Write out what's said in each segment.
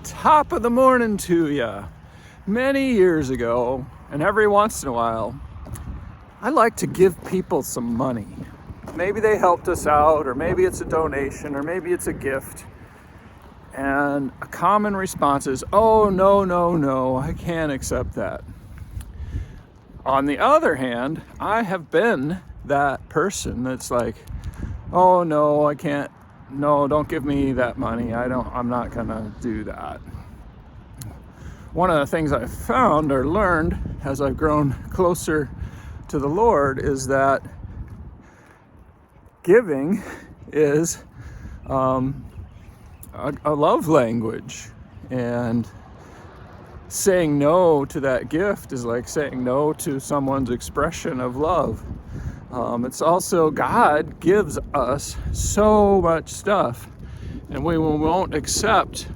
Top of the morning to ya. Many years ago, and every once in a while, I like to give people some money. Maybe they helped us out, or maybe it's a donation, or maybe it's a gift. And a common response is, oh, no, I can't accept that. On the other hand, I have been that person that's like, oh, no, I can't. No, don't give me that money. I'm not gonna do that. One of the things I've found or learned as I've grown closer to the Lord is that giving is a love language, and saying no to that gift is like saying no to someone's expression of love. It's also, God gives us so much stuff, and we won't accept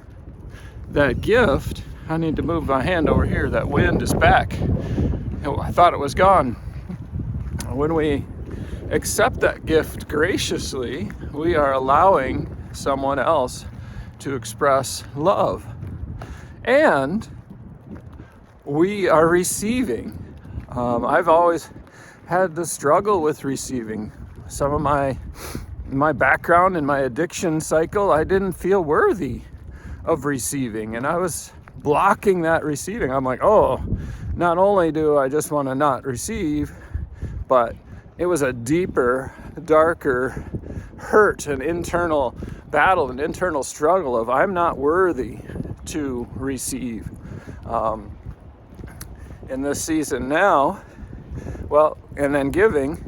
that gift. I need to move my hand over here. That wind is back. I thought it was gone. When we accept that gift graciously, we are allowing someone else to express love. And we are receiving. I've always had the struggle with receiving. Some of my background in my addiction cycle, I didn't feel worthy of receiving, and I was blocking that receiving. I'm like, oh, not only do I just want to not receive, but it was a deeper, darker hurt, an internal battle, an internal struggle of I'm not worthy to receive. In this season now, well, and then giving,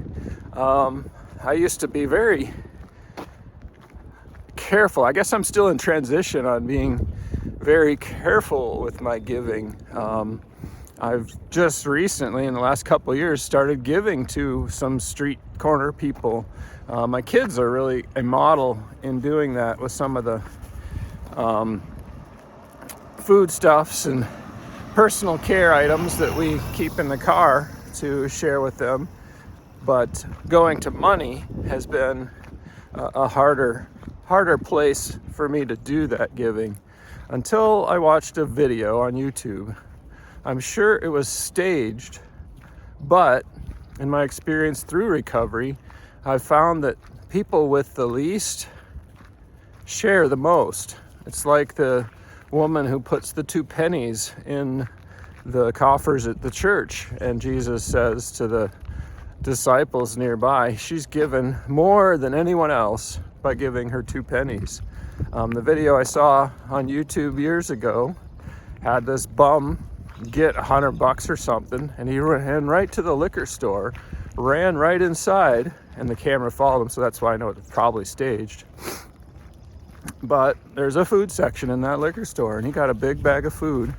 I used to be very careful. I guess I'm still in transition on being very careful with my giving. I've just recently, in the last couple of years, started giving to some street corner people. My kids are really a model in doing that with some of the foodstuffs and personal care items that we keep in the car to share with them. But going to money has been a harder place for me to do that giving, until I watched a video on YouTube. I'm sure it was staged, but in my experience through recovery, I've found that people with the least share the most. It's like the woman who puts the 2 pennies in the coffers at the church, and Jesus says to the disciples nearby, she's given more than anyone else by giving her 2 pennies. The video I saw on YouTube years ago had this bum get $100 or something, and he ran right to the liquor store, ran right inside, and the camera followed him, so that's why I know it's probably staged. But there's a food section in that liquor store, and he got a big bag of food,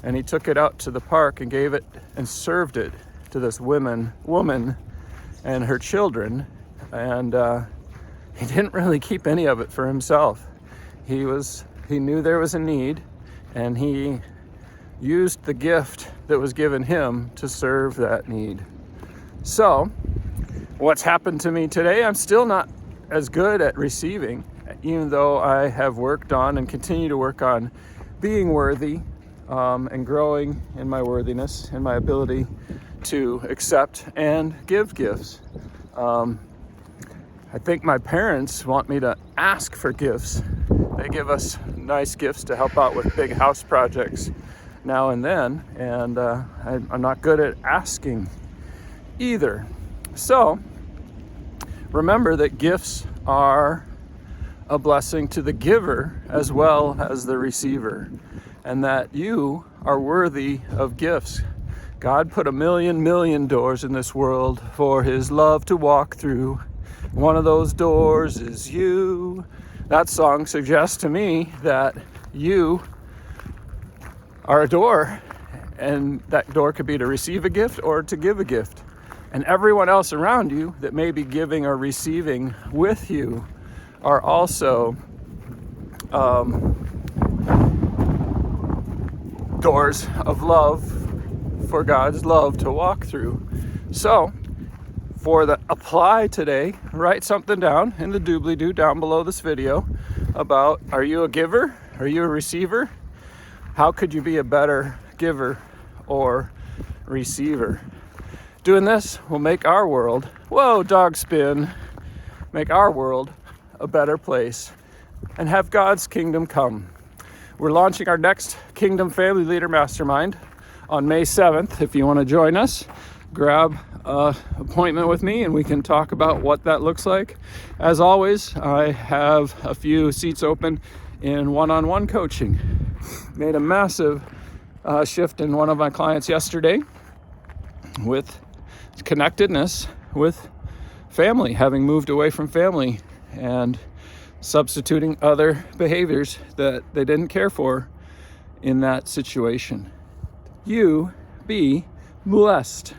and he took it out to the park and gave it and served it to this woman and her children, and he didn't really keep any of it for himself. He knew there was a need, and he used the gift that was given him to serve that need. So, what's happened to me today? I'm still not as good at receiving, even though I have worked on and continue to work on being worthy, and growing in my worthiness and my ability to accept and give gifts. I think my parents want me to ask for gifts. They give us nice gifts to help out with big house projects now and then, and I'm not good at asking either. So remember that gifts are a blessing to the giver as well as the receiver, and that you are worthy of gifts. God put 1,000,000 doors in this world for his love to walk through. One of those doors is you. That song suggests to me that you are a door, and that door could be to receive a gift or to give a gift. And everyone else around you that may be giving or receiving with you are also doors of love for God's love to walk through. So for the apply today, write something down in the doobly-doo down below this video about, are you a giver? Are you a receiver? How could you be a better giver or receiver? Doing this will make our world, whoa, dog spin, make our world a better place and have God's kingdom come. We're launching our next Kingdom Family Leader Mastermind on May 7th. If you want to join us, grab an appointment with me and we can talk about what that looks like. As always, I have a few seats open in one-on-one coaching. Made a massive shift in one of my clients yesterday with connectedness with family, having moved away from family and substituting other behaviors that they didn't care for in that situation. You be blessed.